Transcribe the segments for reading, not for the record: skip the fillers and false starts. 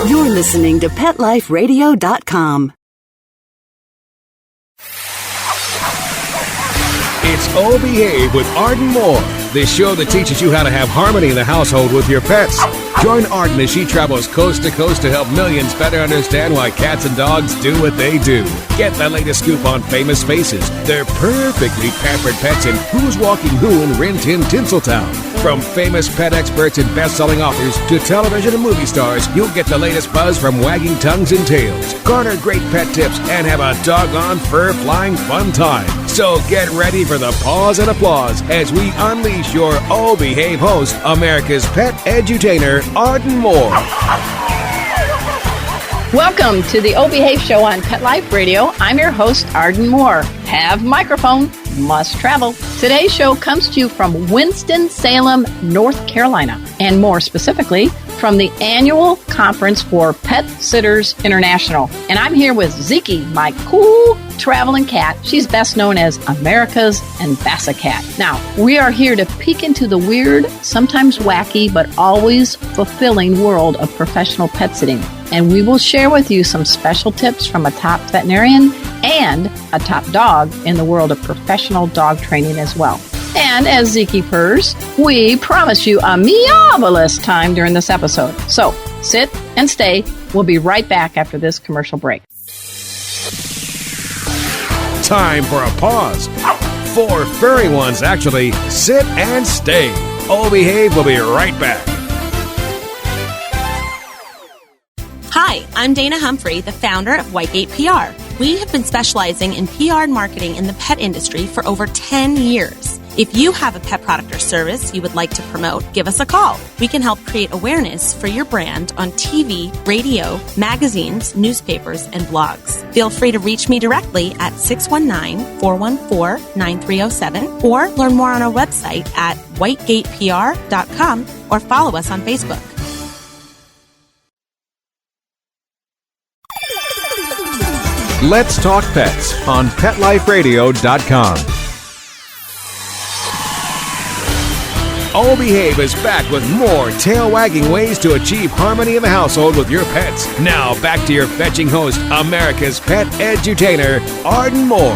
You're listening to PetLifeRadio.com. It's Oh Behave with Arden Moore, the show that teaches you how to have harmony in the household with your pets. Join Arden as she travels coast to coast to help millions better understand why cats and dogs do what they do. Get the latest scoop on famous faces, their perfectly pampered pets, and who's walking who in Rin Tin Tinseltown. From famous pet experts and best-selling authors to television and movie stars, you'll get the latest buzz from wagging tongues and tails, garner great pet tips, and have a doggone fur-flying fun time. So get ready for the pause and applause as we unleash your Oh Behave host, America's pet edutainer, Arden Moore. Welcome to the Oh Behave Show on Pet Life Radio. I'm your host, Arden Moore. Have microphone, must travel. Today's show comes to you from Winston-Salem, North Carolina, and more specifically, from the annual conference for Pet Sitters International. And I'm here with Zeki, my cool traveling cat. She's best known as America's Ambassacat. Now, we are here to peek into the weird, sometimes wacky, but always fulfilling world of professional pet sitting. And we will share with you some special tips from a top veterinarian and a top dog in the world of professional dog training as well. And as Zeki purrs, we promise you a meow-less time during this episode. So sit and stay. We'll be right back after this commercial break. Time for a pause. 4 furry ones, actually. Sit and stay. Oh Behave will be right back. Hi, I'm Dana Humphrey, the founder of Whitegate PR. We have been specializing in PR and marketing in the pet industry for over 10 years. If you have a pet product or service you would like to promote, give us a call. We can help create awareness for your brand on TV, radio, magazines, newspapers, and blogs. Feel free to reach me directly at 619-414-9307 or learn more on our website at whitegatepr.com or follow us on Facebook. Let's talk pets on PetLifeRadio.com. Oh Behave is back with more tail-wagging ways to achieve harmony in the household with your pets. Now, back to your fetching host, America's pet edutainer, Arden Moore.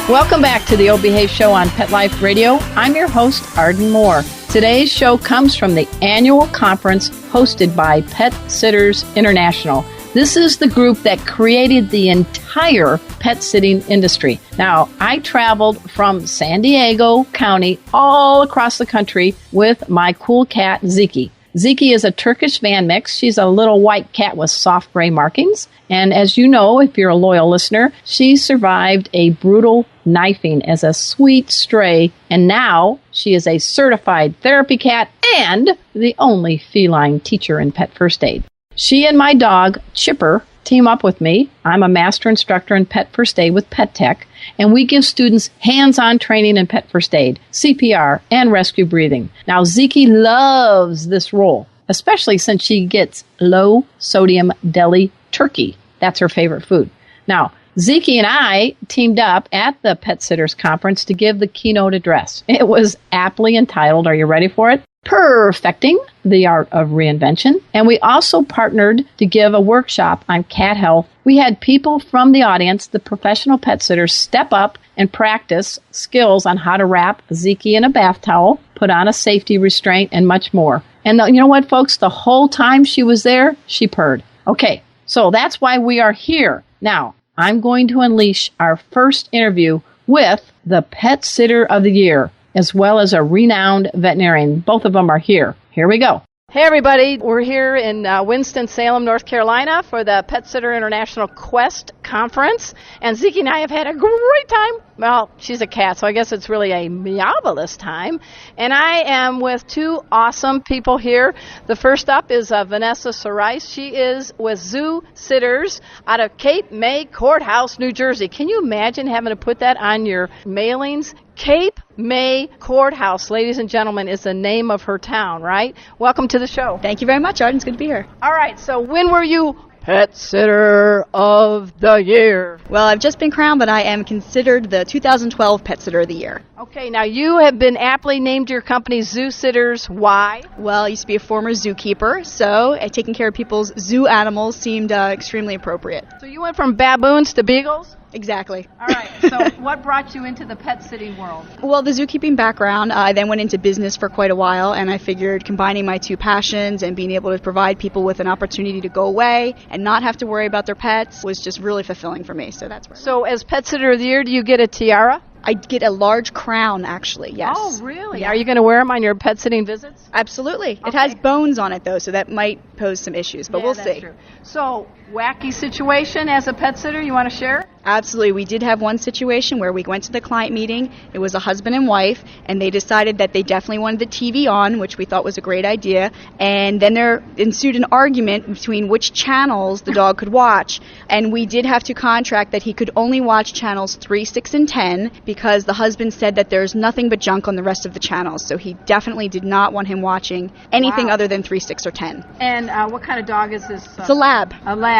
Welcome back to the Oh Behave Show on Pet Life Radio. I'm your host, Arden Moore. Today's show comes from the annual conference hosted by Pet Sitters International. This is the group that created the entire pet sitting industry. Now, I traveled from San Diego County all across the country with my cool cat, Zeki. Zeki is a Turkish van mix. She's a little white cat with soft gray markings. And as you know, if you're a loyal listener, she survived a brutal knifing as a sweet stray. And now she is a certified therapy cat and the only feline teacher in pet first aid. She and my dog, Chipper, team up with me. I'm a master instructor in pet first aid with Pet Tech, and we give students hands-on training in pet first aid, CPR, and rescue breathing. Now, Zeki loves this role, especially since she gets low-sodium deli turkey. That's her favorite food. Now, Zeki and I teamed up at the Pet Sitters Conference to give the keynote address. It was aptly entitled, are you ready for it? Perfecting the Art of Reinvention. And we also partnered to give a workshop on cat health. We had people from the audience, the professional pet sitters, step up and practice skills on how to wrap Zeki in a bath towel, put on a safety restraint, and much more. And you know what, folks? The whole time she was there, she purred. Okay, so that's why we are here. Now, I'm going to unleash our first interview with the Pet Sitter of the Year, as well as a renowned veterinarian. Both of them are here. Here we go. Hey, everybody. We're here in Winston-Salem, North Carolina for the Pet Sitter International Quest Conference. And Zeki and I have had a great time. Well, she's a cat, so I guess it's really a meow-less time. And I am with 2 awesome people here. The first up is Vanessa Sorice. She is with Zoo Sitters out of Cape May Courthouse, New Jersey. Can you imagine having to put that on your mailings? Cape May Courthouse, ladies and gentlemen, is the name of her town, right? Welcome to the show. Thank you very much, Arden. It's good to be here. All right, so when were you Pet Sitter of the Year. Well, I've just been crowned, but I am considered the 2012 Pet Sitter of the Year. Okay, now you have been aptly named your company Zoo Sitters. Why? Well, I used to be a former zookeeper, so taking care of people's zoo animals seemed extremely appropriate. So you went from baboons to beagles? Exactly. All right, so what brought you into the pet sitting world? Well, the zookeeping background, I then went into business for quite a while, and I figured combining my two passions and being able to provide people with an opportunity to go away and not have to worry about their pets was just really fulfilling for me, so that's where. So as Pet Sitter of the Year, do you get a tiara? I get a large crown, actually, yes. Oh, really? Yeah. Are you going to wear them on your pet sitting visits? Absolutely. Okay. It has bones on it, though, so that might pose some issues, but we'll that's see. True. So, wacky situation as a pet sitter you want to share? Absolutely. We did have one situation where we went to the client meeting. It was a husband and wife, and they decided that they definitely wanted the TV on, which we thought was a great idea. And then there ensued an argument between which channels the dog could watch. And we did have to contract that he could only watch channels 3, 6, and 10 because the husband said that there's nothing but junk on the rest of the channels. So he definitely did not want him watching anything other than 3, 6, or 10. And what kind of dog is this? It's a lab. A lab,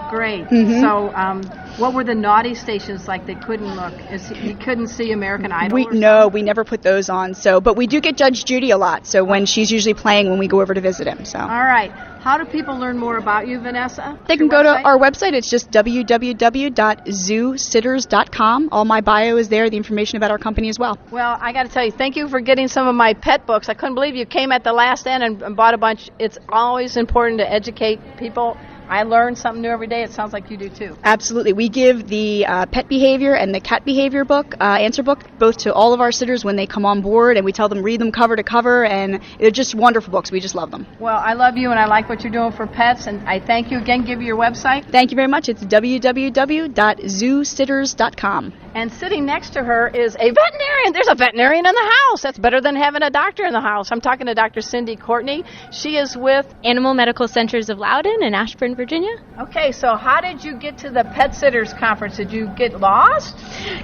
great. Mm-hmm. So what were the naughty stations like they couldn't look? He couldn't see American Idol? No, we never put those on. But we do get Judge Judy a lot, so when she's usually playing when we go over to visit him. So. All right. How do people learn more about you, Vanessa? They can go to our website. It's just www.zoositters.com. All my bio is there, the information about our company as well. Well, I got to tell you, thank you for getting some of my pet books. I couldn't believe you came at the last end and bought a bunch. It's always important to educate people. I learn something new every day. It sounds like you do too. Absolutely. We give the pet behavior and the cat behavior book, answer book, both to all of our sitters when they come on board, and we tell them read them cover to cover, and they're just wonderful books. We just love them. Well, I love you, and I like what you're doing for pets, and I thank you again. Give you your website. Thank you very much. It's www.zoositters.com. And sitting next to her is a veterinarian. There's a veterinarian in the house. That's better than having a doctor in the house. I'm talking to Dr. Cindy Courtney. She is with Animal Medical Centers of Loudon in Ashburn, Virginia. Okay, so how did you get to the Pet Sitters Conference? Did you get lost?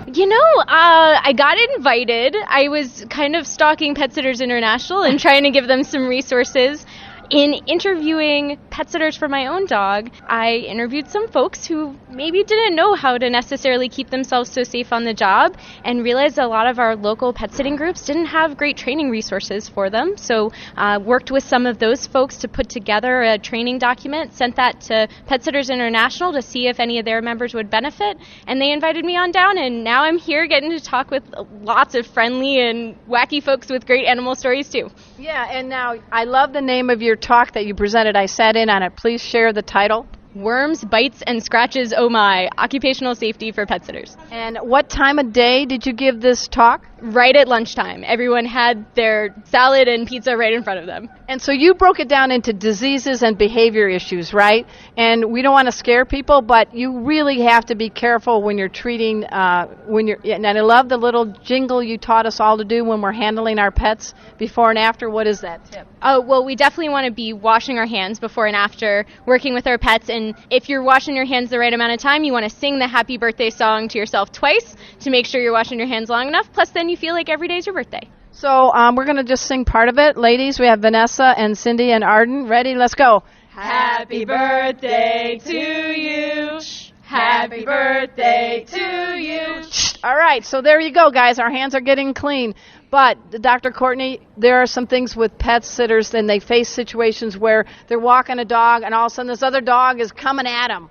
I got invited. I was kind of stalking Pet Sitters International and trying to give them some resources. In interviewing pet sitters for my own dog, I interviewed some folks who maybe didn't know how to necessarily keep themselves so safe on the job and realized a lot of our local pet sitting groups didn't have great training resources for them. So worked with some of those folks to put together a training document, sent that to Pet Sitters International to see if any of their members would benefit, and they invited me on down, and now I'm here getting to talk with lots of friendly and wacky folks with great animal stories too. Yeah, and now I love the name of your talk that you presented. I sat in on it. Please share the title. Worms, Bites, and Scratches, Oh My, Occupational Safety for Pet Sitters. And what time of day did you give this talk? Right at lunchtime. Everyone had their salad and pizza right in front of them. And so you broke it down into diseases and behavior issues, right? And we don't want to scare people, but you really have to be careful when you're treating, and I love the little jingle you taught us all to do when we're handling our pets before and after. What is that tip? Oh, well, we definitely want to be washing our hands before and after working with our pets. And if you're washing your hands the right amount of time, you want to sing the happy birthday song to yourself twice to make sure you're washing your hands long enough. Plus, then you feel like every day's your birthday. So we're going to just sing part of it. Ladies, we have Vanessa and Cindy and Arden. Ready? Let's go. Happy birthday to you. Happy birthday to you. All right, so there you go, guys. Our hands are getting clean. But, Dr. Courtney, there are some things with pet sitters, and they face situations where they're walking a dog, and all of a sudden this other dog is coming at them.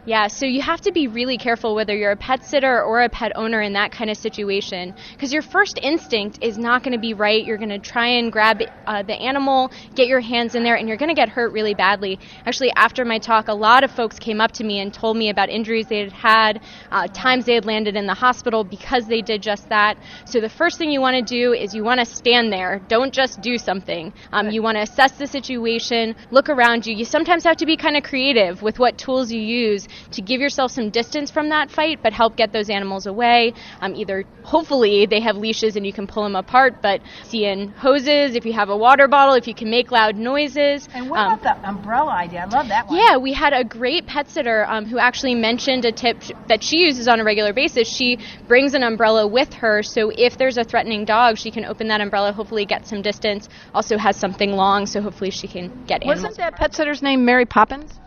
Yeah, so you have to be really careful whether you're a pet sitter or a pet owner in that kind of situation, because your first instinct is not going to be right. You're going to try and grab the animal, get your hands in there, and you're going to get hurt really badly. Actually, after my talk, a lot of folks came up to me and told me about injuries they had times they had landed in the hospital because they did just that. So the first thing you want to do is you want to stand there. Don't just do something. You want to assess the situation, look around you. You sometimes have to be kind of creative with what tools you use to give yourself some distance from that fight, but help get those animals away. Either hopefully they have leashes and you can pull them apart, but seeing hoses, if you have a water bottle, if you can make loud noises. And what about the umbrella idea? I love that one. Yeah, we had a great pet sitter who actually mentioned a tip that she uses on a regular basis. She brings an umbrella with her, so if there's a threatening dog, she can open that umbrella, hopefully get some distance. Also has something long, so hopefully she can get animals. Wasn't that pet sitter's name Mary Poppins?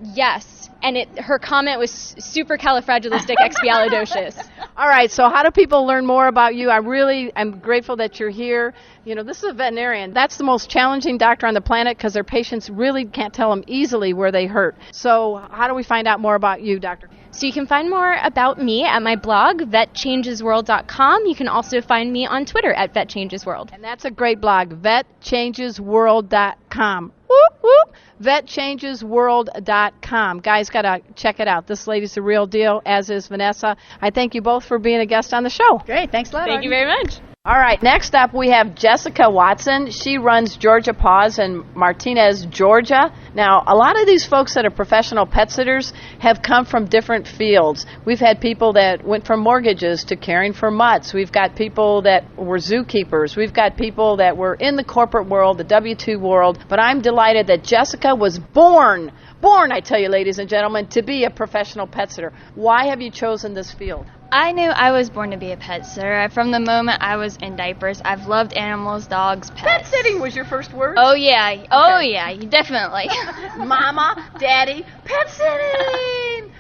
Yes, and her comment was supercalifragilisticexpialidocious. All right, so how do people learn more about you? I'm grateful that you're here. You know, this is a veterinarian. That's the most challenging doctor on the planet because their patients really can't tell them easily where they hurt. So how do we find out more about you, doctor? So you can find more about me at my blog, vetchangesworld.com. You can also find me on Twitter at vetchangesworld. And that's a great blog, vetchangesworld.com. Whoop, whoop. vetchangesworld.com. Guys, got to check it out. This lady's the real deal, as is Vanessa. I thank you both for being a guest on the show. Great. Thanks a lot. Thank you very much. All right, next up we have Jessica Watson. She runs Georgia Paws in Martinez, Georgia. Now, a lot of these folks that are professional pet sitters have come from different fields. We've had people that went from mortgages to caring for mutts. We've got people that were zookeepers. We've got people that were in the corporate world, the W-2 world. But I'm delighted that Jessica was born, I tell you, ladies and gentlemen, to be a professional pet sitter. Why have you chosen this field? I knew I was born to be a pet sitter. From the moment I was in diapers, I've loved animals, dogs, pets. Pet sitting was your first word? Oh, yeah. Okay. Oh, yeah, definitely. Mama, Daddy, pet sitting!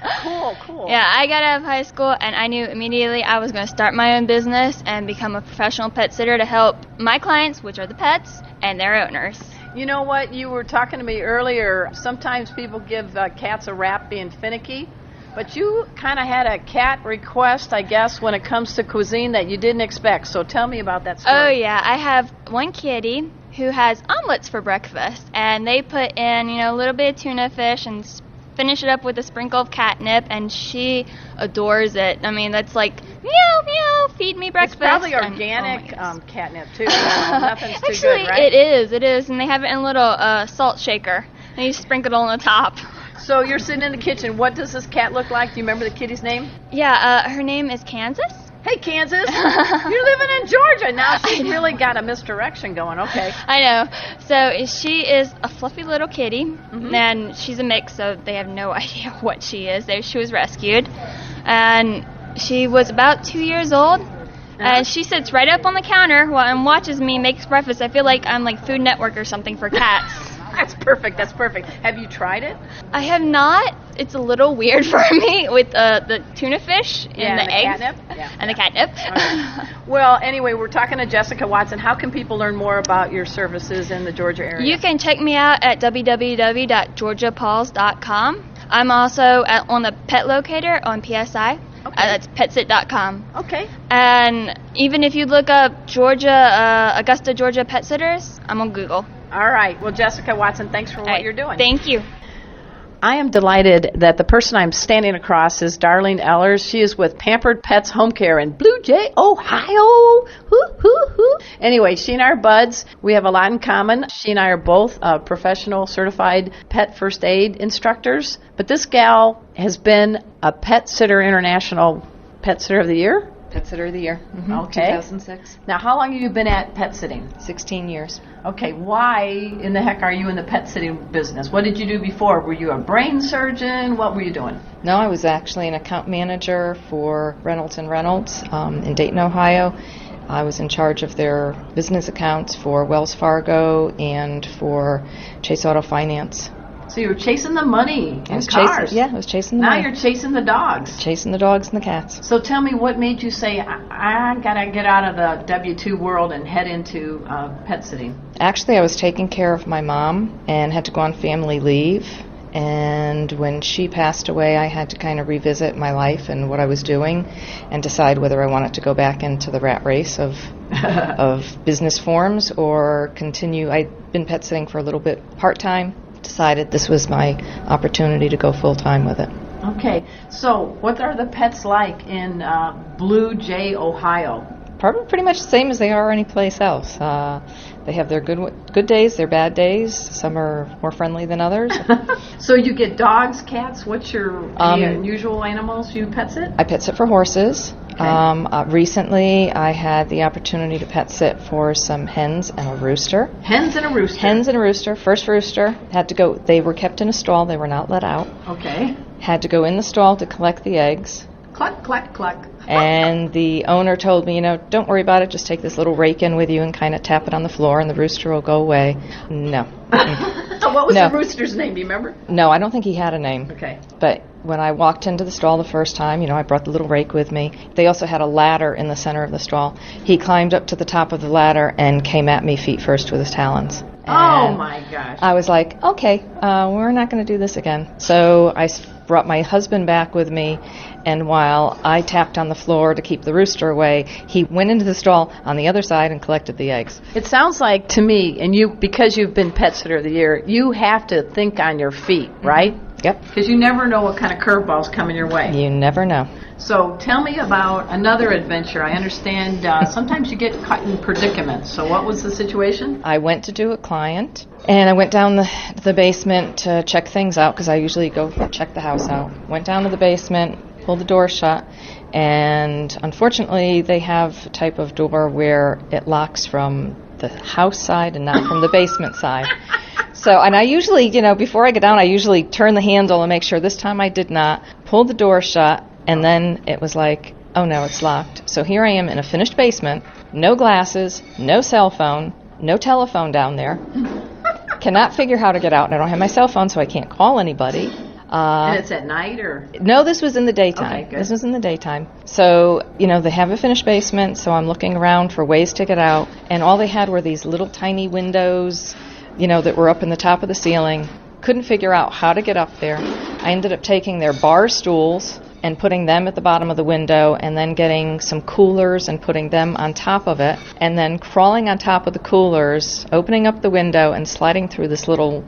Cool. Yeah, I got out of high school, and I knew immediately I was going to start my own business and become a professional pet sitter to help my clients, which are the pets, and their owners. You know what? You were talking to me earlier. Sometimes people give cats a rap being finicky. But you kind of had a cat request, I guess, when it comes to cuisine that you didn't expect. So tell me about that story. Oh, yeah. I have one kitty who has omelets for breakfast. And they put in, a little bit of tuna fish and finish it up with a sprinkle of catnip. And she adores it. I mean, that's like, meow, meow, feed me breakfast. It's probably organic catnip, too. Nothing's too Actually, good, right? it is. And they have it in a little salt shaker. And you sprinkle it on the top. So you're sitting in the kitchen. What does this cat look like? Do you remember the kitty's name? Yeah, her name is Kansas. Hey, Kansas. You're living in Georgia. Now she's really got a misdirection going. Okay. I know. So she is a fluffy little kitty, and she's a mix, so they have no idea what she is. She was rescued, and she was about 2 years old. And she sits right up on the counter and watches me make breakfast. I feel like I'm like Food Network or something for cats. That's perfect. Have you tried it? I have not. It's a little weird for me with the tuna fish and the eggs. Catnip. And the catnip. Right. Well, anyway, we're talking to Jessica Watson. How can people learn more about your services in the Georgia area? You can check me out at www.georgiapaws.com. I'm also on the pet locator on PSI. Okay. That's petsit.com. Okay. And even if you look up Augusta, Georgia pet sitters, I'm on Google. All right. Well, Jessica Watson, thanks for what you're doing. Thank you. I am delighted that the person I'm standing across is Darlene Ellers. She is with Pampered Pets Home Care in Blue Jay, Ohio. Hoo. Anyway, she and I are buds. We have a lot in common. She and I are both professional certified pet first aid instructors. But this gal has been a Pet Sitter International Pet Sitter of the Year. Pet Sitter of the Year. Okay. 2006. Now, how long have you been at pet sitting? 16 years. Okay, why in the heck are you in the pet sitting business? What did you do before? Were you a brain surgeon? What were you doing? No, I was actually an account manager for Reynolds & Reynolds in Dayton, Ohio. I was in charge of their business accounts for Wells Fargo and for Chase Auto Finance. So you were chasing the money and cars. I was chasing the money. Now you're chasing the dogs. Chasing the dogs and the cats. So tell me, what made you say, I got to get out of the W-2 world and head into pet sitting? Actually, I was taking care of my mom and had to go on family leave. And when she passed away, I had to kind of revisit my life and what I was doing and decide whether I wanted to go back into the rat race of business forms or continue. I'd been pet sitting for a little bit part-time. Decided this was my opportunity to go full-time with it. Okay, so what are the pets like in Blue Jay, Ohio? Probably pretty much the same as they are anyplace else. They have their good days, their bad days. Some are more friendly than others. So you get dogs, cats. What's your unusual animals you pet sit? I pet sit for horses. Okay. Recently, I had the opportunity to pet sit for some hens and a rooster. Hens and a rooster. Hens and a rooster. First rooster had to go. They were kept in a stall. They were not let out. Okay. Had to go in the stall to collect the eggs. Cluck, cluck, cluck. And the owner told me, don't worry about it. Just take this little rake in with you and kind of tap it on the floor, and the rooster will go away. No. What was the rooster's name? Do you remember? No, I don't think he had a name. Okay. But when I walked into the stall the first time, I brought the little rake with me. They also had a ladder in the center of the stall. He climbed up to the top of the ladder and came at me feet first with his talons. Oh, my gosh. I was like, okay, we're not going to do this again. So I brought my husband back with me, and while I tapped on the floor to keep the rooster away, he went into the stall on the other side and collected the eggs. It sounds like to me, and because you've been Pet Sitter of the Year, you have to think on your feet, right? Yep. Because you never know what kind of curveballs coming your way. You never know. So tell me about another adventure. I understand sometimes you get caught in predicaments. So what was the situation? I went to do a client, and I went down the basement to check things out, because I usually go check the house out. Went down to the basement, pulled the door shut, and unfortunately they have a type of door where it locks from the house side and not from the basement side. So, and I usually, before I get down, I usually turn the handle and make sure. This time I did not. Pulled the door shut, and then it was like, oh no, it's locked. So here I am in a finished basement, no glasses, no cell phone, no telephone down there. Cannot figure how to get out, and I don't have my cell phone, so I can't call anybody. And it's at night, or? No, this was in the daytime. Okay, good. This was in the daytime. So, they have a finished basement, so I'm looking around for ways to get out, and all they had were these little tiny windows, that were up in the top of the ceiling. Couldn't figure out how to get up there. I ended up taking their bar stools and putting them at the bottom of the window, and then getting some coolers and putting them on top of it, and then crawling on top of the coolers, opening up the window and sliding through this little,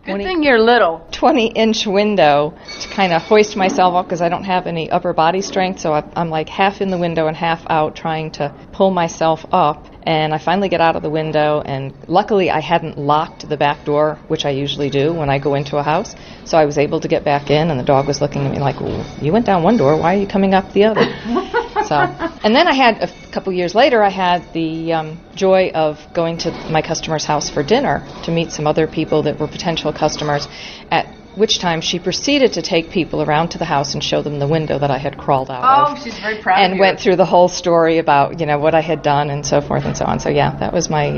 Good thing you're little. 20-inch window to kind of hoist myself up, because I don't have any upper body strength, so I'm like half in the window and half out trying to pull myself up. And I finally get out of the window, and luckily I hadn't locked the back door, which I usually do when I go into a house. So I was able to get back in, and the dog was looking at me like, well, you went down one door, why are you coming up the other? And then I had, a couple years later, I had the joy of going to my customer's house for dinner to meet some other people that were potential customers, at which time she proceeded to take people around to the house and show them the window that I had crawled out of. Oh, she's very proud of you. And went through the whole story about, what I had done and so forth and so on. So, yeah, that was my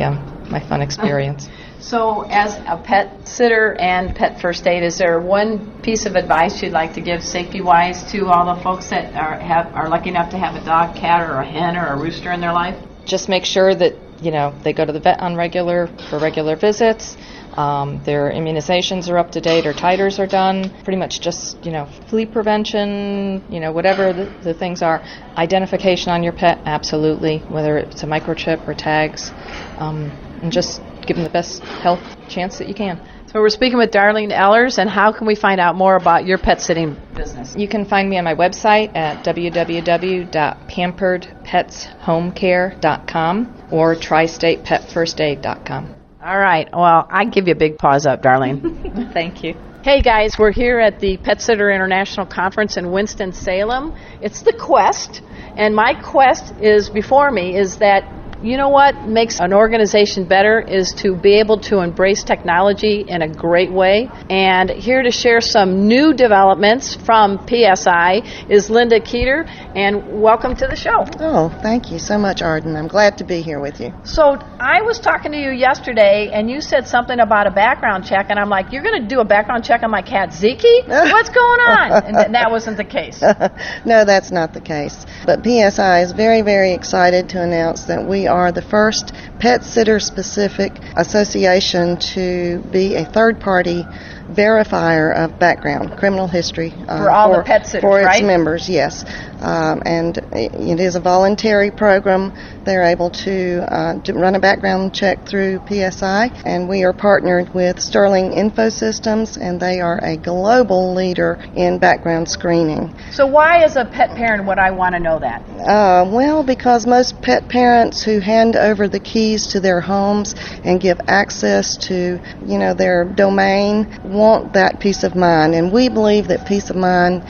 my fun experience. So as a pet sitter and pet first aid, is there one piece of advice you'd like to give safety-wise to all the folks that are lucky enough to have a dog, cat, or a hen, or a rooster in their life? Just make sure that, they go to the vet for regular visits. Their immunizations are up to date, or titers are done. Pretty much just, flea prevention, whatever the things are. Identification on your pet, absolutely, whether it's a microchip or tags. And just give them the best health chance that you can. So we're speaking with Darlene Ellers, and how can we find out more about your pet sitting business? You can find me on my website at www.pamperedpetshomecare.com or tristatepetfirstaid.com. All right. Well, I give you a big paws up, Darlene. Thank you. Hey, guys, we're here at the Pet Sitter International Conference in Winston-Salem. It's the quest, and my quest is before me is that you know what makes an organization better is to be able to embrace technology in a great way. And here to share some new developments from PSI is Linda Keeter, and welcome to the show. Oh, thank you so much, Arden. I'm glad to be here with you. So I was talking to you yesterday, and you said something about a background check, and I'm like, you're going to do a background check on my cat, Zeki? What's going on? And that wasn't the case. No, that's not the case. But PSI is very, very excited to announce that we are the first pet sitter specific association to be a third-party verifier of background criminal history for all the pet sitters, for its right? members, yes. And it is a voluntary program. They're able to run a background check through PSI, and we are partnered with Sterling Infosystems, and they are a global leader in background screening. So why, as a pet parent, would I want to know that? Well, because most pet parents who hand over the keys to their homes and give access to, their domain want that peace of mind, and we believe that peace of mind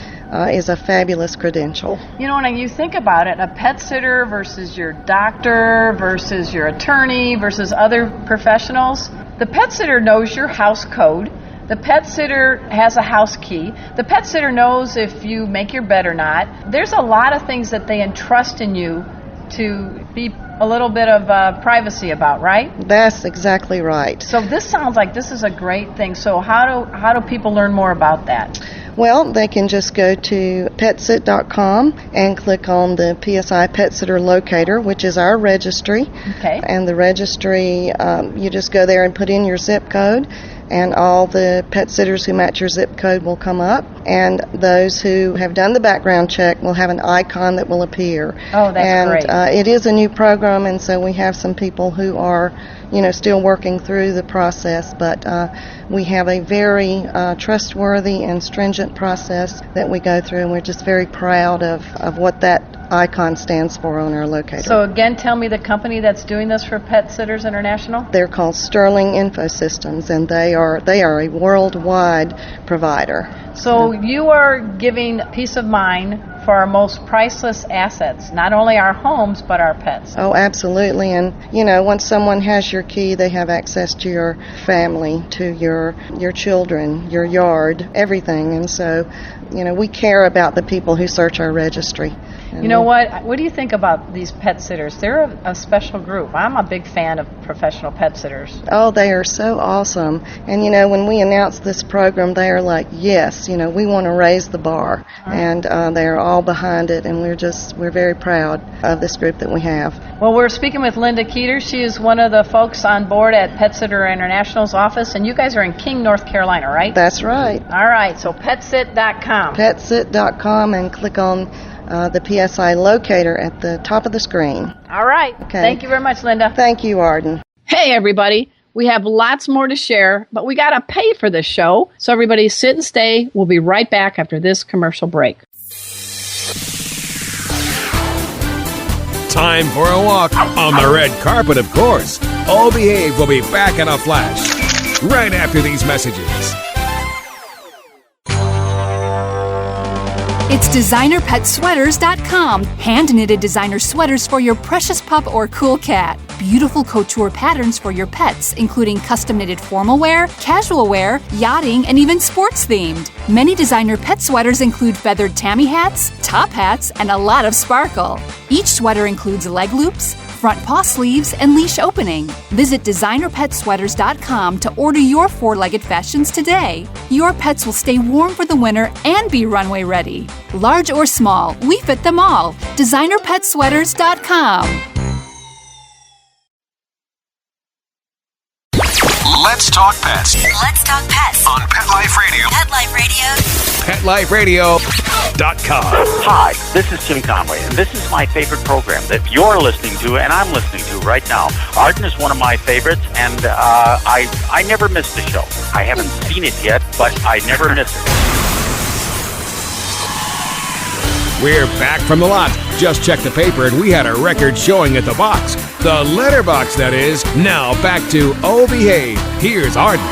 is a fabulous credential. When you think about it, a pet sitter versus your doctor versus your attorney versus other professionals, the pet sitter knows your house code. The pet sitter has a house key. The pet sitter knows if you make your bed or not. There's a lot of things that they entrust in you to be a little bit of privacy about, right? That's exactly right. So this sounds like this is a great thing. So how do people learn more about that? Well, they can just go to petsit.com and click on the PSI Pet Sitter Locator, which is our registry. Okay. And the registry, you just go there and put in your zip code, and all the pet sitters who match your zip code will come up, and those who have done the background check will have an icon that will appear. Oh, that's great. And it is a new program, and so we have some people who are, still working through the process, but we have a very trustworthy and stringent process that we go through, and we're just very proud of what that icon stands for on our locator. So again, tell me the company that's doing this for Pet Sitters International? They're called Sterling Infosystems, and they are a worldwide provider. So you are giving peace of mind for our most priceless assets, not only our homes, but our pets. Oh, absolutely. And, once someone has your key, they have access to your family, to your children, your yard, everything. And so, we care about the people who search our registry. You know what? What do you think about these pet sitters? They're a special group. I'm a big fan of professional pet sitters. Oh, they are so awesome. And, when we announced this program, they are like, yes, we want to raise the bar. And they are all behind it, and we're very proud of this group that we have. Well, we're speaking with Linda Keeter. She is one of the folks on board at Pet Sitter International's office, and you guys are in King, North Carolina, right? That's right. All right, so petsit.com. Petsit.com, and click on the PSI locator at the top of the screen. All right. Okay. Thank you very much, Linda. Thank you, Arden. Hey, everybody. We have lots more to share, but we got to pay for this show. So everybody sit and stay. We'll be right back after this commercial break. Time for a walk on the red carpet, of course. All Behave will be back in a flash right after these messages. It's designerpetsweaters.com. Hand-knitted designer sweaters for your precious pup or cool cat. Beautiful couture patterns for your pets, including custom-knitted formal wear, casual wear, yachting, and even sports-themed. Many designer pet sweaters include feathered tammy hats, top hats, and a lot of sparkle. Each sweater includes leg loops, front paw sleeves, and leash opening. Visit designerpetsweaters.com to order your four-legged fashions today. Your pets will stay warm for the winter and be runway ready. Large or small, we fit them all. designerpetsweaters.com. Let's talk pets. Let's talk pets On Pet Life Radio. Pet Life Radio. PetLifeRadio.com. Hi, this is Tim Conway, and this is my favorite program that you're listening to and I'm listening to right now. Arden is one of my favorites, and I never miss the show. I haven't seen it yet, but I never miss it. We're back from the lot. Just checked the paper and we had a record showing at the box. The letterbox, that is. Now back to Oh Behave. Here's Arden.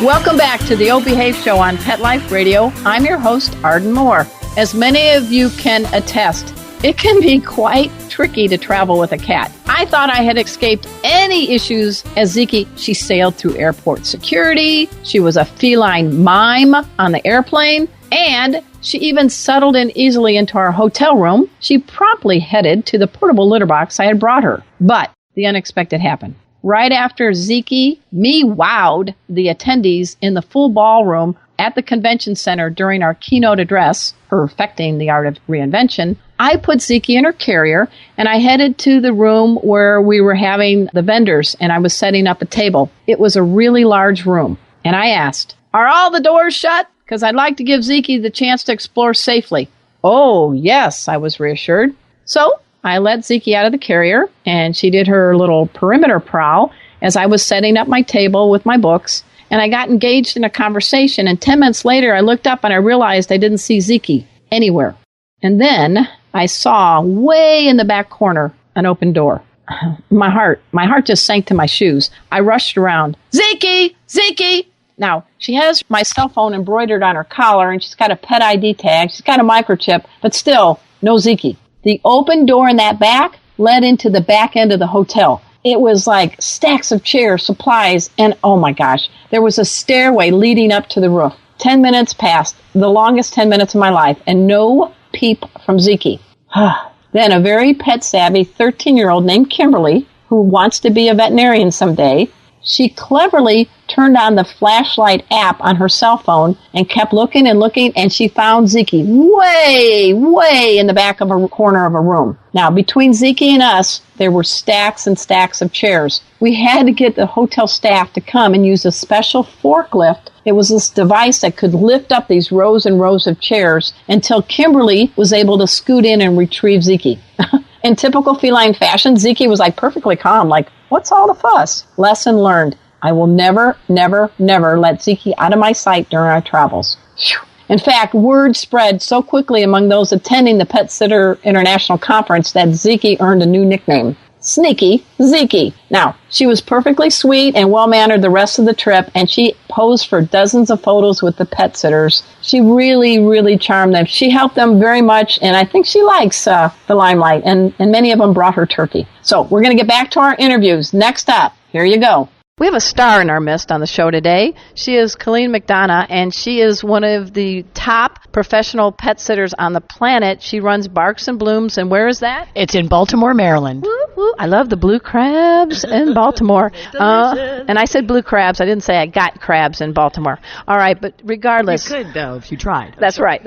Welcome back to the Oh Behave Show on Pet Life Radio. I'm your host, Arden Moore. As many of you can attest, it can be quite tricky to travel with a cat. I thought I had escaped any issues as Zeki. She sailed through airport security. She was a feline mime on the airplane. And she even settled in easily into our hotel room. She promptly headed to the portable litter box I had brought her. But the unexpected happened. Right after Zeki wowed the attendees in the full ballroom at the convention center during our keynote address, Perfecting the Art of Reinvention, I put Zeki in her carrier and I headed to the room where we were having the vendors and I was setting up a table. It was a really large room. And I asked, "Are all the doors shut? Because I'd like to give Zeki the chance to explore safely." "Oh, yes," I was reassured. So I let Zeki out of the carrier, and she did her little perimeter prowl as I was setting up my table with my books, and I got engaged in a conversation, and 10 minutes later I looked up and I realized I didn't see Zeki anywhere. And then I saw way in the back corner an open door. My heart just sank to my shoes. I rushed around. "Zeki! Zeki!" Now, she has my cell phone embroidered on her collar, and she's got a pet ID tag. She's got a microchip, but still, no Zeki. The open door in that back led into the back end of the hotel. It was like stacks of chairs, supplies, and oh my gosh, there was a stairway leading up to the roof. 10 minutes passed, the longest 10 minutes of my life, and no peep from Zeki. Then a very pet-savvy 13-year-old named Kimberly, who wants to be a veterinarian someday, she cleverly turned on the flashlight app on her cell phone and kept looking and looking, and she found Zeki way in the back of a corner of a room. Now, between Zeki and us, there were stacks and stacks of chairs. We had to get the hotel staff to come and use a special forklift. It was this device that could lift up these rows and rows of chairs until Kimberly was able to scoot in and retrieve Zeki. In typical feline fashion, Zeki was like perfectly calm, like, what's all the fuss? Lesson learned. I will never let Zeki out of my sight during our travels. Whew. In fact, word spread so quickly among those attending the Pet Sitter International Conference that Zeki earned a new nickname. Sneaky Zeki. Now, she was perfectly sweet and well-mannered the rest of the trip, and she posed for dozens of photos with the pet sitters. She really charmed them. She helped them very much, and I think she likes the limelight, and many of them brought her turkey. So we're going to get back to our interviews. Next up, here you go. We have a star in our midst on the show today. She is Colleen McDonough, and she is one of the top professional pet sitters on the planet. She runs Barks and Blooms, and where is that? It's in Baltimore, Maryland. Woo, woo. I love the blue crabs in Baltimore. And I said blue crabs. I didn't say I got crabs in Baltimore. All right, but regardless. You could, though, if you tried. That's right.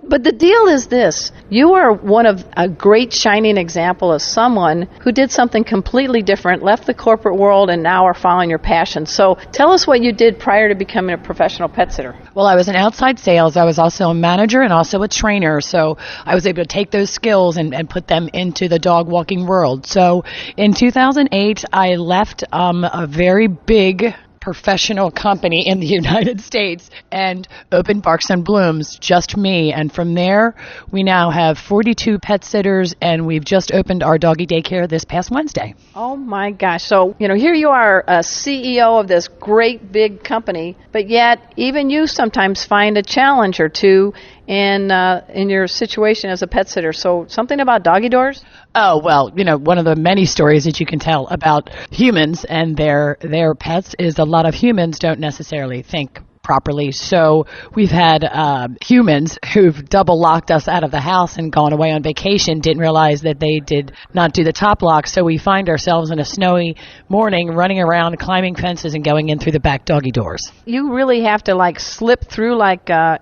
But the deal is this. You are one of a great shining example of someone who did something completely different, left the corporate world, and now are following your passion. So tell us what you did prior to becoming a professional pet sitter. Well, I was in outside sales. I was also a manager and also a trainer. So I was able to take those skills and put them into the dog walking world. So in 2008, I left a very big professional company in the United States and opened Barks and Blooms, just me. And from there, we now have 42 pet sitters, and we've just opened our doggy daycare this past Wednesday. Oh my gosh. So, here you are, a CEO of this great big company, but yet even you sometimes find a challenge or two in your situation as a pet sitter. So something about doggy doors? Oh, well, one of the many stories that you can tell about humans and their pets is a lot of humans don't necessarily think properly. So we've had humans who've double locked us out of the house and gone away on vacation, didn't realize that they did not do the top lock. So we find ourselves in a snowy morning running around, climbing fences and going in through the back doggy doors. You really have to slip through,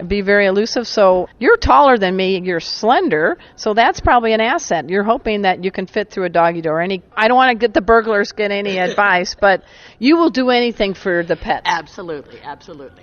be very elusive. So you're taller than me. You're slender. So that's probably an asset. You're hoping that you can fit through a doggy door. I don't want to get the burglars get any advice, but you will do anything for the pets. Absolutely.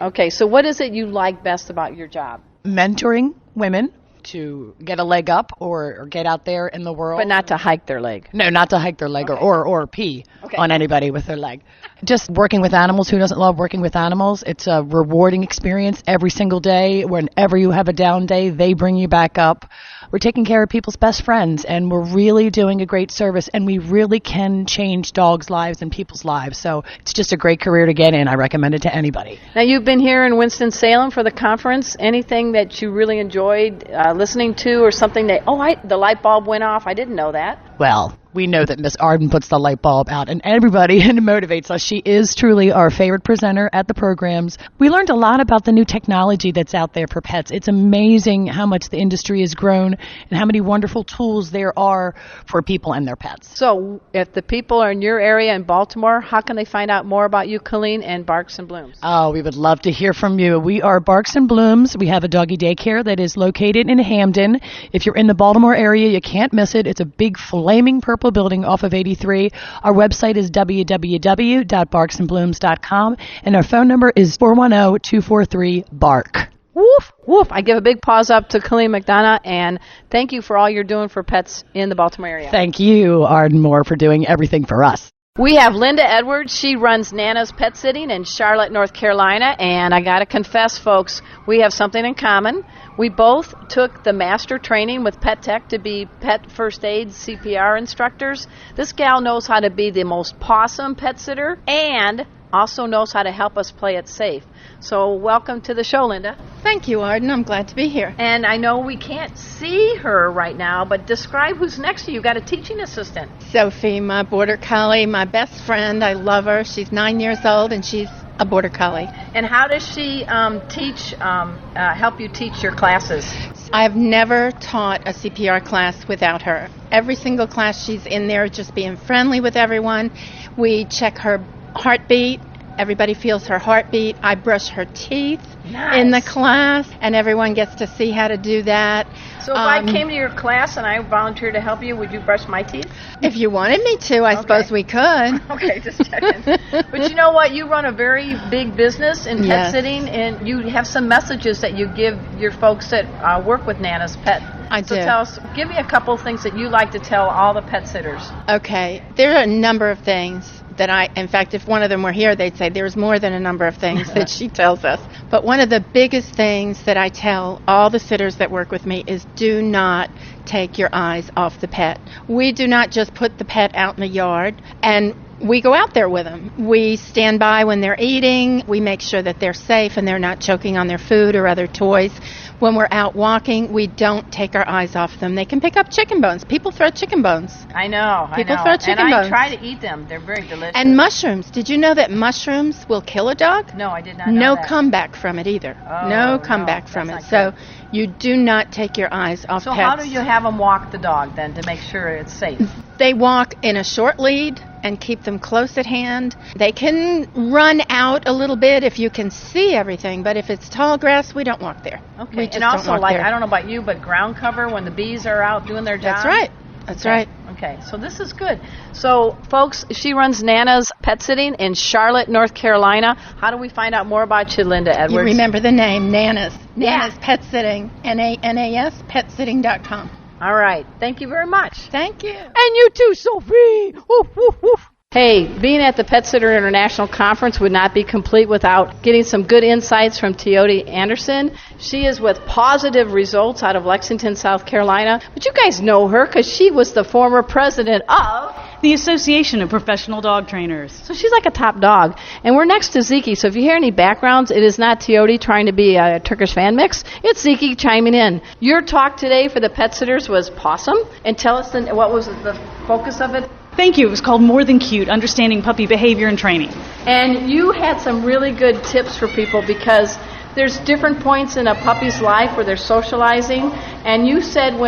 Okay, so what is it you like best about your job? Mentoring women to get a leg up or get out there in the world. But not to hike their leg. No, not to hike their leg okay. or pee on anybody with their leg. Just working with animals. Who doesn't love working with animals? It's a rewarding experience every single day. Whenever you have a down day, they bring you back up. We're taking care of people's best friends, and we're really doing a great service, and we really can change dogs' lives and people's lives. So it's just a great career to get in. I recommend it to anybody. Now, you've been here in Winston-Salem for the conference. Anything that you really enjoyed listening to, or something that, the light bulb went off? I didn't know that. Well, we know that Miss Arden puts the light bulb out in everybody and motivates us. She is truly our favorite presenter at the programs. We learned a lot about the new technology that's out there for pets. It's amazing how much the industry has grown and how many wonderful tools there are for people and their pets. So if the people are in your area in Baltimore, how can they find out more about you, Colleen, and Barks and Blooms? Oh, we would love to hear from you. We are Barks and Blooms. We have a doggy daycare that is located in Hamden. If you're in the Baltimore area, you can't miss it. It's a big flaming purple building off of 83. Our website is www.barksandblooms.com, and our phone number is 410-243-BARK. Woof, woof. I give a big paws up to Colleen McDonough, and thank you for all you're doing for pets in the Baltimore area. Thank you, Arden Moore, for doing everything for us. We have Linda Edwards. She runs Nana's Pet Sitting in Charlotte, North Carolina, and I got to confess, folks, we have something in common. We both took the master training with Pet Tech to be pet first aid CPR instructors. This gal knows how to be the most pawsome pet sitter and also knows how to help us play it safe. So welcome to the show, Linda. Thank you, Arden. I'm glad to be here. And I know we can't see her right now, but describe who's next to you. You got a teaching assistant. Sophie, my border collie, my best friend. I love her. She's 9 years old, and she's a border collie. And how does she help you teach your classes? I have never taught a CPR class without her. Every single class she's in there just being friendly with everyone. We check her heartbeat. Everybody feels her heartbeat. I brush her teeth in the class, and everyone gets to see how to do that. So if I came to your class and I volunteered to help you, would you brush my teeth? If you wanted me to, I suppose we could. Okay, just checking. But you know what? You run a very big business in pet sitting, and you have some messages that you give your folks that work with Nana's Pet. I do. So tell us, give me a couple of things that you like to tell all the pet sitters. Okay, there are a number of things that in fact, if one of them were here, they'd say there's more than a number of things that she tells us. But one of the biggest things that I tell all the sitters that work with me is do not take your eyes off the pet. We do not just put the pet out in the yard, and we go out there with them. We stand by when they're eating. We make sure that they're safe and they're not choking on their food or other toys. When we're out walking, we don't take our eyes off them. They can pick up chicken bones. People throw chicken bones. I know. People throw chicken bones. And I try to eat them. They're very delicious. And mushrooms. Did you know that mushrooms will kill a dog? No, I did not know No that. comeback from it either. No comeback from it. So you do not take your eyes off pets. So how do you have them walk the dog then to make sure it's safe? They walk in a short lead and keep them close at hand. They can run out a little bit if you can see everything, but if it's tall grass, we don't walk there. Okay, We just and also, don't walk there. I don't know about you, but ground cover when the bees are out doing their job? That's right. That's right. Okay, so this is good. So, folks, she runs Nana's Pet Sitting in Charlotte, North Carolina. How do we find out more about you, Linda Edwards? You remember the name, Nana's. Nana's Pet Sitting, Nanas, petsitting.com. All right. Thank you very much. Thank you. And you too, Sophie. Woof, woof, woof. Hey, being at the Pet Sitter International Conference would not be complete without getting some good insights from Teody Anderson. She is with Positive Results out of Lexington, South Carolina. But you guys know her because she was the former president of the Association of Professional Dog Trainers. So she's like a top dog. And we're next to Zeki. So if you hear any backgrounds, it is not Teody trying to be a Turkish fan mix. It's Zeki chiming in. Your talk today for the pet sitters was pawsome. And tell us what was the focus of it? Thank you. It was called More Than Cute, Understanding Puppy Behavior and Training. And you had some really good tips for people because there's different points in a puppy's life where they're socializing. And you said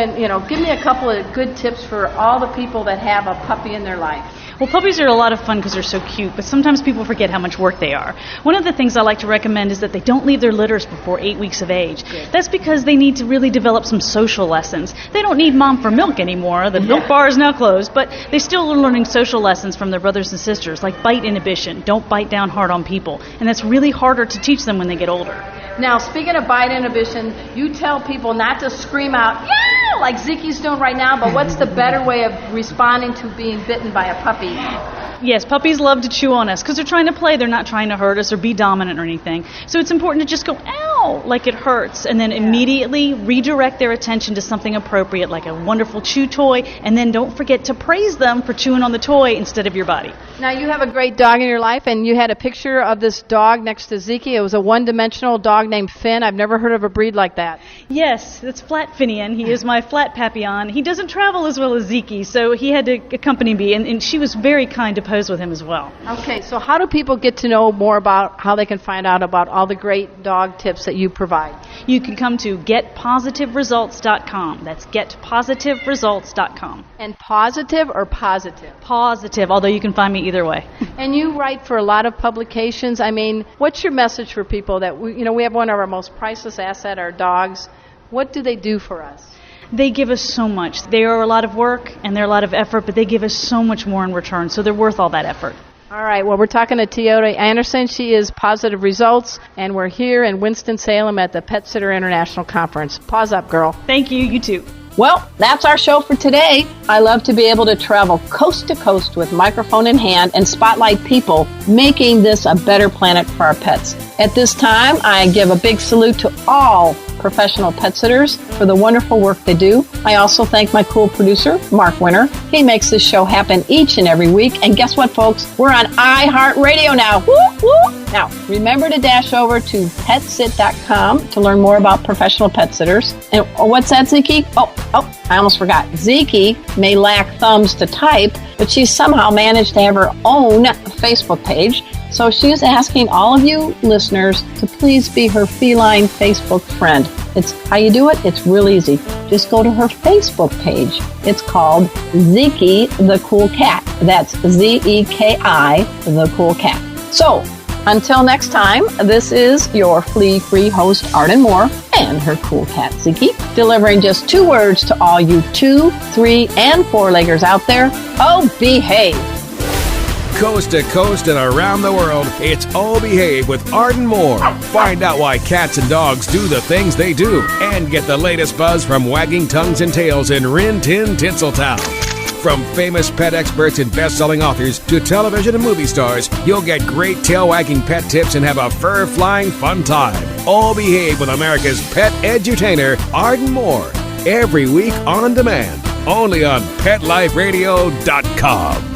give me a couple of good tips for all the people that have a puppy in their life. Well, puppies are a lot of fun because they're so cute, but sometimes people forget how much work they are. One of the things I like to recommend is that they don't leave their litters before 8 weeks of age. Good. That's because they need to really develop some social lessons. They don't need mom for milk anymore. The milk bar is now closed, but they still are learning social lessons from their brothers and sisters, like bite inhibition. Don't bite down hard on people. And that's really harder to teach them when they get older. Now, speaking of bite inhibition, you tell people not to scream out, yeah, like Zeki's doing right now, but what's the better way of responding to being bitten by a puppy? Yes, puppies love to chew on us because they're trying to play. They're not trying to hurt us or be dominant or anything. So it's important to just go, ow, like it hurts, and then immediately redirect their attention to something appropriate, like a wonderful chew toy, and then don't forget to praise them for chewing on the toy instead of your body. Now, you have a great dog in your life, and you had a picture of this dog next to Zeki. It was a one-dimensional dog named Finn. I've never heard of a breed like that. Yes, it's Flat Finian. He is my flat papillon. He doesn't travel as well as Zeki, so he had to accompany me, and she was very kind to pose with him as well. Okay, so how do people get to know more about how they can find out about all the great dog tips that you provide? You can come to getpositiveresults.com. That's getpositiveresults.com. And positive or positive? Positive, although you can find me either way. And you write for a lot of publications. I mean, what's your message for people that we have one of our most priceless assets, our dogs. What do they do for us? They give us so much. They are a lot of work and they're a lot of effort, but they give us so much more in return, so they're worth all that effort. All right, well, we're talking to Teody Anderson. She is Positive Results, and we're here in Winston-Salem at the Pet Sitter International Conference. Pause up, girl. Thank you. You too. Well, that's our show for today. I love to be able to travel coast to coast with microphone in hand and spotlight people making this a better planet for our pets. At this time, I give a big salute to all professional pet sitters for the wonderful work they do. I also thank my cool producer, Mark Winter. He makes this show happen each and every week. And guess what, folks? We're on iHeartRadio now. Whoop, whoop. Now, remember to dash over to petsit.com to learn more about professional pet sitters. And what's that, Zeki? Oh, I almost forgot. Zeki may lack thumbs to type, but she's somehow managed to have her own Facebook page. So she's asking all of you listeners to please be her feline Facebook friend. It's how you do it. It's real easy. Just go to her Facebook page. It's called Zeki the Cool Cat. That's Zeki the Cool Cat. So, until next time, this is your flea-free host, Arden Moore, and her cool cat, Zeki, delivering just 2 words to all you 2, 3, and 4-leggers out there. Oh, behave. Coast to coast and around the world, it's Oh Behave with Arden Moore. Find out why cats and dogs do the things they do, and get the latest buzz from wagging tongues and tails in Rin Tin Tinseltown. From famous pet experts and best-selling authors to television and movie stars, you'll get great tail-wagging pet tips and have a fur-flying fun time. All Behave with America's pet edutainer, Arden Moore. Every week on demand, only on PetLifeRadio.com.